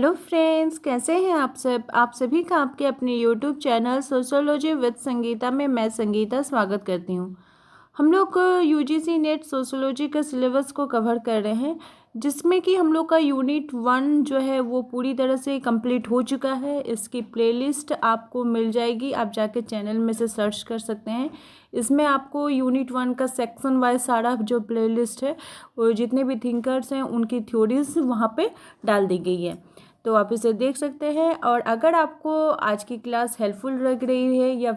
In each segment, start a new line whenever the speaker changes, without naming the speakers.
Hello friends, कैसे हैं आप सब। आप सभी का आपके अपने YouTube channel sociology with Sangeeta में मैं संगीता स्वागत करती हूं। हम लोग यूजीसी नेट सोशियोलॉजी का सिलेबस को कवर कर रहे हैं, जिसमें कि हम लोग का यूनिट 1 जो है वो पूरी तरह से कंप्लीट हो चुका है। इसकी प्लेलिस्ट आपको मिल जाएगी, आप जाके चैनल में से सर्च कर सकते हैं। इसमें आपको यूनिट 1 का सेक्शन वाइज सारा जो प्लेलिस्ट है वो जितने भी थिंकर्स हैं उनकी थ्योरीज वहाँ पे डाल दी गई है, तो आप इसे देख सकते हैं। और अगर आपको आज की क्लास हेल्पफुल लग रही है या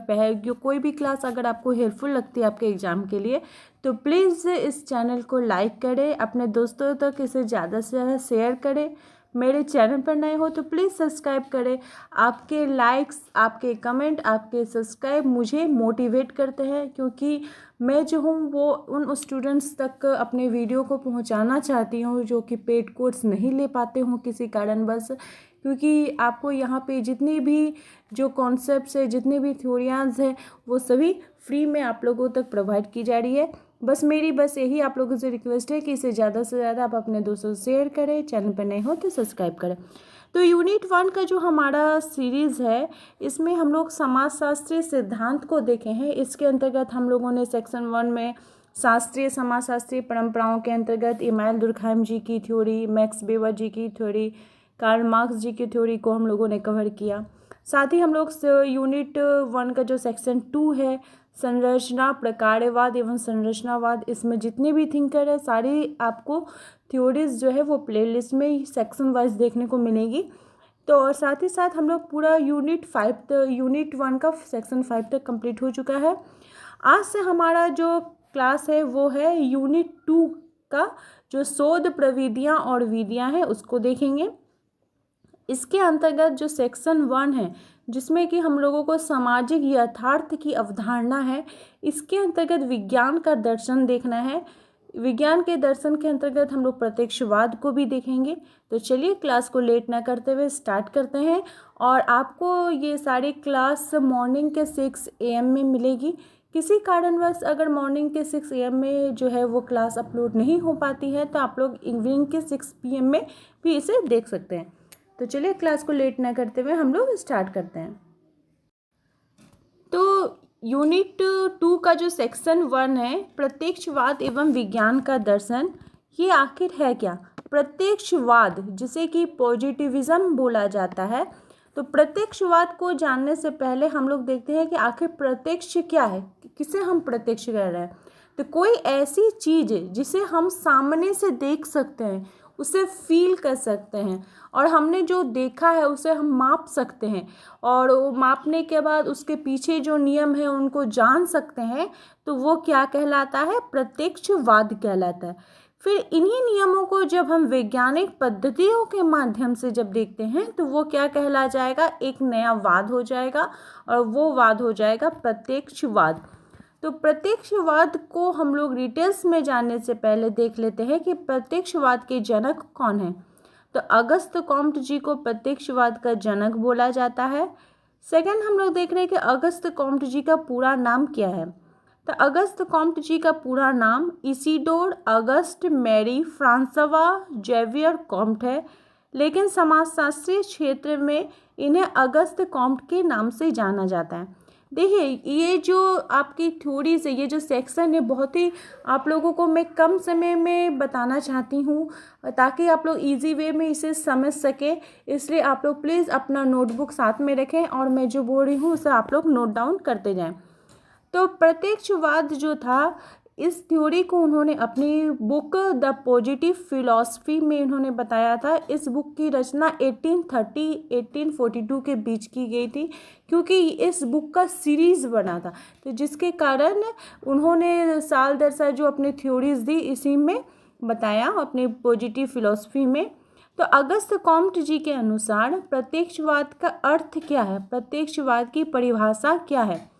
कोई भी क्लास अगर आपको हेल्पफुल लगती है आपके एग्ज़ाम के लिए, तो प्लीज़ इस चैनल को लाइक करें, अपने दोस्तों तक इसे ज़्यादा से ज़्यादा शेयर करें। मेरे चैनल पर नए हो तो प्लीज़ सब्सक्राइब करें। आपके लाइक्स, आपके कमेंट, आपके सब्सक्राइब मुझे मोटिवेट करते हैं, क्योंकि मैं जो हूँ वो उन स्टूडेंट्स तक अपने वीडियो को पहुँचाना चाहती हूँ जो कि पेड कोर्स नहीं ले पाते हों किसी कारणवश। क्योंकि आपको यहाँ पे जितनी भी जो कॉन्सेप्ट्स है, जितनी भी थ्योरियाज हैं, वो सभी फ्री में आप लोगों तक प्रोवाइड की जा रही है। मेरी यही आप लोगों से रिक्वेस्ट है कि इसे ज़्यादा से ज़्यादा आप अपने दोस्तों से शेयर करें। चैनल पर नए हो तो सब्सक्राइब करें। तो यूनिट 1 का जो हमारा सीरीज़ है, इसमें हम लोग समाजशास्त्रीय सिद्धांत को देखे हैं। इसके अंतर्गत हम लोगों ने सेक्शन 1 में शास्त्रीय समाजशास्त्रीय परंपराओं के अंतर्गत इमानुएल दुर्कहाइम जी की थ्योरी, मैक्स वेबर जी की थ्योरी, कार्ल मार्क्स जी की थ्योरी को हम लोगों ने कवर किया। साथ ही हम लोग यूनिट 1 का जो सेक्शन 2 है, संरचना, प्रकारवाद एवं संरचनावाद, इसमें जितने भी थिंकर है सारी आपको थ्योरीज जो है वो प्लेलिस्ट में सेक्शन वाइज देखने को मिलेगी। तो और साथ ही साथ हम लोग पूरा यूनिट 1 का सेक्शन 5 तक कंप्लीट हो चुका है। आज से हमारा जो क्लास है वो है यूनिट 2 का जो शोध प्रविधियाँ और विधियाँ हैं उसको देखेंगे। इसके अंतर्गत जो सेक्शन 1 है, जिसमें कि हम लोगों को सामाजिक यथार्थ की अवधारणा है, इसके अंतर्गत विज्ञान का दर्शन देखना है। विज्ञान के दर्शन के अंतर्गत हम लोग प्रत्यक्षवाद को भी देखेंगे। तो चलिए क्लास को लेट ना करते हुए स्टार्ट करते हैं। और आपको ये सारी क्लास मॉर्निंग के 6 AM में मिलेगी। किसी कारणवश अगर मॉर्निंग के 6 AM में जो है वो क्लास अपलोड नहीं हो पाती है, तो आप लोग इवनिंग के 6 PM में भी इसे देख सकते हैं। तो चलिए क्लास को लेट ना करते हुए हम लोग स्टार्ट करते हैं। तो यूनिट 2 का जो सेक्शन 1 है, प्रत्यक्षवाद एवं विज्ञान का दर्शन, ये आखिर है क्या। प्रत्यक्षवाद, जिसे कि पॉजिटिविज्म बोला जाता है, तो प्रत्यक्षवाद को जानने से पहले हम लोग देखते हैं कि आखिर प्रत्यक्ष क्या है, किसे हम प्रत्यक्ष कर रहे हैं। तो कोई ऐसी चीज़ जिसे हम सामने से देख सकते हैं, उसे फील कर सकते हैं, और हमने जो देखा है उसे हम माप सकते हैं, और वो मापने के बाद उसके पीछे जो नियम है उनको जान सकते हैं, तो वो क्या कहलाता है, प्रत्यक्षवाद कहलाता है। फिर इन्हीं नियमों को जब हम वैज्ञानिक पद्धतियों के माध्यम से जब देखते हैं, तो वो क्या कहला जाएगा, एक नया वाद हो जाएगा, और वो वाद हो जाएगा प्रत्यक्षवाद। तो प्रत्यक्षवाद को हम लोग डिटेल्स में जानने से पहले देख लेते हैं कि प्रत्यक्षवाद के जनक कौन हैं। तो अगस्त कॉम्ट जी को प्रत्यक्षवाद का जनक बोला जाता है। सेकंड हम लोग देख रहे हैं कि अगस्त कॉम्ट जी का पूरा नाम क्या है। तो अगस्त कॉम्ट जी का पूरा नाम Isidore Auguste Marie Francois Xavier Comte है, लेकिन समाजशास्त्रीय क्षेत्र में इन्हें अगस्त कॉम्ट के नाम से जाना जाता है। देखिए, ये जो आपकी थ्योरीज है, ये जो सेक्शन है, बहुत ही आप लोगों को मैं कम समय में बताना चाहती हूँ, ताकि आप लोग इजी वे में इसे समझ सकें। इसलिए आप लोग प्लीज़ अपना नोटबुक साथ में रखें, और मैं जो बोल रही हूँ उसे आप लोग नोट डाउन करते जाएं। तो प्रत्यक्षवाद जो था, इस थ्योरी को उन्होंने अपनी बुक द पॉजिटिव फिलॉसफी में इन्होंने बताया था। इस बुक की रचना 1830-1842 के बीच की गई थी, क्योंकि इस बुक का सीरीज़ बना था, तो जिसके कारण उन्होंने साल दर साल जो अपनी थ्योरीज दी इसी में बताया अपनी पॉजिटिव फिलॉसफी में। तो अगस्त कॉम्ट जी के अनुसार प्रत्यक्षवाद का अर्थ क्या है, प्रत्यक्षवाद की परिभाषा क्या है।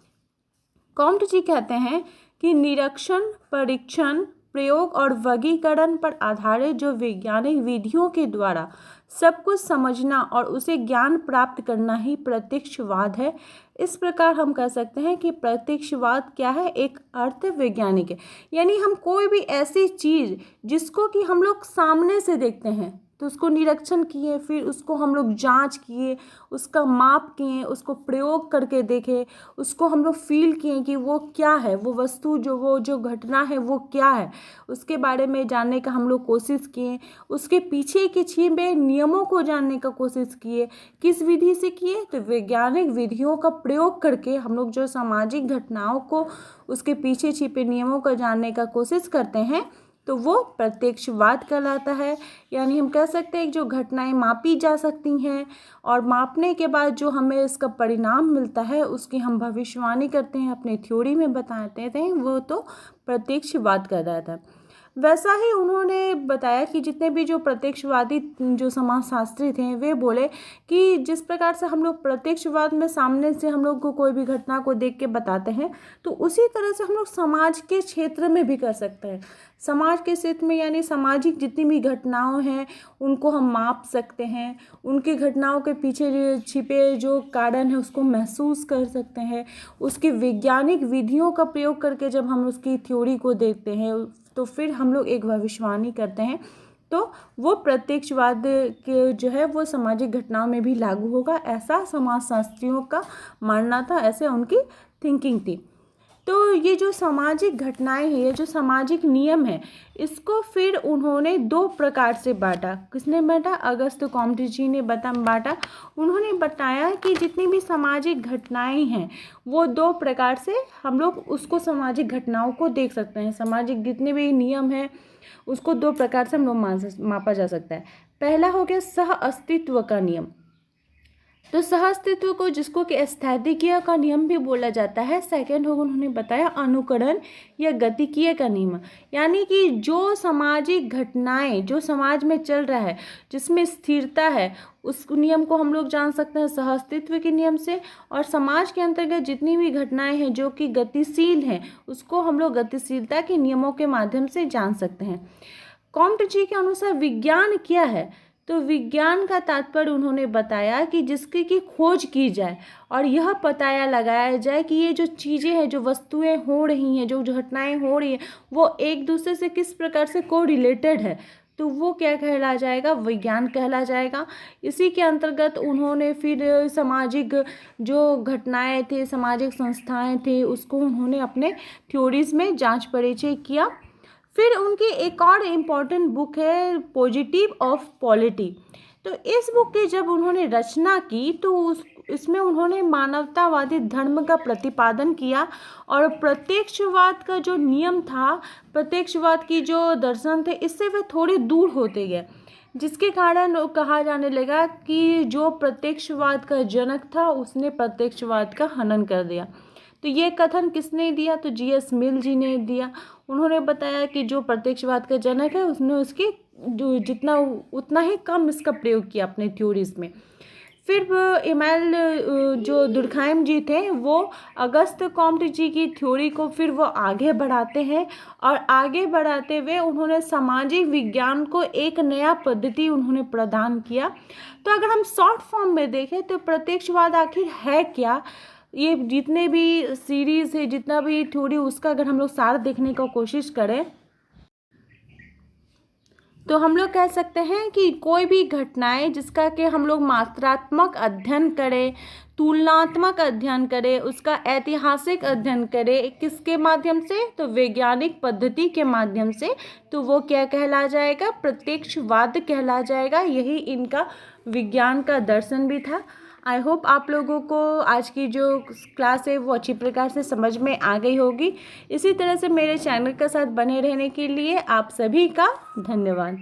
कॉम्ट जी कहते हैं कि निरीक्षण, परीक्षण, प्रयोग और वर्गीकरण पर आधारित जो वैज्ञानिक विधियों के द्वारा सब कुछ समझना और उसे ज्ञान प्राप्त करना ही प्रत्यक्षवाद है। इस प्रकार हम कह सकते हैं कि प्रत्यक्षवाद क्या है, एक अर्थ वैज्ञानिक है। यानी हम कोई भी ऐसी चीज़ जिसको कि हम लोग सामने से देखते हैं, तो उसको निरीक्षण किए, फिर उसको हम लोग जांच किए, उसका माप किए, उसको प्रयोग करके देखे, उसको हम लोग फील किए कि वो क्या है, वो वस्तु वो जो घटना है वो क्या है, उसके बारे में जानने का हम लोग कोशिश किए। उसके पीछे के छिपे नियमों को जानने का कोशिश किए। किस विधि से किए? तो वैज्ञानिक विधियों का प्रयोग करके हम लोग जो सामाजिक घटनाओं को उसके पीछे छिपे नियमों को जानने का कोशिश करते हैं तो वो प्रत्यक्षवाद कहलाता है। यानी हम कह सकते हैं कि जो घटनाएं मापी जा सकती हैं और मापने के बाद जो हमें इसका परिणाम मिलता है उसकी हम भविष्यवाणी करते हैं, अपने थ्योरी में बताते थे, वो तो प्रत्यक्षवाद कहलाता है। वैसा ही उन्होंने बताया कि जितने भी जो प्रत्यक्षवादी जो समाजशास्त्री थे वे बोले कि जिस प्रकार से हम लोग प्रत्यक्षवाद में सामने से हम लोग को कोई भी घटना को देख के बताते हैं तो उसी तरह से हम लोग समाज के क्षेत्र में भी कर सकते हैं। समाज के क्षेत्र में यानी सामाजिक जितनी भी घटनाएं हैं उनको हम माप सकते हैं, उनकी घटनाओं के पीछे छिपे जो कारण है उसको महसूस कर सकते हैं। उसकी वैज्ञानिक विधियों का प्रयोग करके जब हम उसकी थ्योरी को देखते हैं तो फिर हम लोग एक भविष्यवाणी करते हैं तो वो प्रत्यक्षवाद के जो है वो सामाजिक घटनाओं में भी लागू होगा, ऐसा समाजशास्त्रियों का मानना था, ऐसे उनकी थिंकिंग थी। तो ये जो सामाजिक घटनाएं हैं, ये जो सामाजिक नियम है, इसको फिर उन्होंने दो प्रकार से बांटा। किसने बांटा? अगस्त कॉम्टे जी ने बांटा। उन्होंने बताया कि जितनी भी सामाजिक घटनाएं हैं वो दो प्रकार से हम लोग उसको सामाजिक घटनाओं को देख सकते हैं। सामाजिक जितने भी नियम हैं उसको दो प्रकार से हम लोग मापा जा सकता है। पहला हो गया सह अस्तित्व का नियम। तो सह अस्तित्व को जिसको कि स्थैतिकीय का नियम भी बोला जाता है। सेकंड होगा उन्होंने बताया अनुकरण या गतिकीय का नियम, यानी कि जो सामाजिक घटनाएं जो समाज में चल रहा है जिसमें स्थिरता है उस नियम को हम लोग जान सकते हैं सह अस्तित्व के नियम से। और समाज के अंतर्गत जितनी भी घटनाएं हैं जो कि गतिशील हैं उसको हम लोग गतिशीलता के नियमों के माध्यम से जान सकते हैं। कॉम्टे जी के अनुसार विज्ञान क्या है? तो विज्ञान का तात्पर्य उन्होंने बताया कि जिसकी की खोज की जाए और यह पता लगाया जाए कि ये जो चीज़ें हैं, जो वस्तुएं हो रही हैं, जो घटनाएं हो रही हैं, वो एक दूसरे से किस प्रकार से को रिलेटेड है, तो वो क्या कहला जाएगा? विज्ञान कहला जाएगा। इसी के अंतर्गत उन्होंने फिर सामाजिक जो घटनाएं थे, सामाजिक संस्थाएं थे, उसको उन्होंने अपने थ्योरीज में जांच परिचय किया। फिर उनकी एक और इम्पॉर्टेंट बुक है पॉजिटिव ऑफ पॉलिटी। तो इस बुक की जब उन्होंने रचना की तो इसमें उन्होंने मानवतावादी धर्म का प्रतिपादन किया और प्रत्यक्षवाद का जो नियम था, प्रत्यक्षवाद की जो दर्शन थे, इससे वे थोड़े दूर होते गए, जिसके कारण कहा जाने लगा कि जो प्रत्यक्षवाद का जनक था उसने प्रत्यक्षवाद का हनन कर दिया। तो ये कथन किसने दिया? तो जीएस मिल जी ने दिया। उन्होंने बताया कि जो प्रत्यक्षवाद का जनक है उसने उसकी जो जितना उतना ही कम इसका प्रयोग किया अपने थ्योरीज में। फिर इमैनुएल जो दुर्खाइम जी थे वो अगस्त कॉम्टे जी की थ्योरी को फिर वो आगे बढ़ाते हैं और आगे बढ़ाते हुए उन्होंने सामाजिक विज्ञान को एक नया पद्धति उन्होंने प्रदान किया। तो अगर हम शॉर्ट फॉर्म में देखें तो प्रत्यक्षवाद आखिर है क्या, ये जितने भी सीरीज़ है, जितना भी थ्योरी, उसका अगर हम लोग सार देखने का कोशिश करें तो हम लोग कह सकते हैं कि कोई भी घटनाएं जिसका कि हम लोग मात्रात्मक अध्ययन करें, तुलनात्मक अध्ययन करें, उसका ऐतिहासिक अध्ययन करें, किसके माध्यम से? तो वैज्ञानिक पद्धति के माध्यम से, तो वो क्या कहला जाएगा? प्रत्यक्षवाद कहला जाएगा। यही इनका विज्ञान का दर्शन भी था। आई होप आप लोगों को आज की जो क्लास है वो अच्छी प्रकार से समझ में आ गई होगी। इसी तरह से मेरे चैनल के साथ बने रहने के लिए आप सभी का धन्यवाद।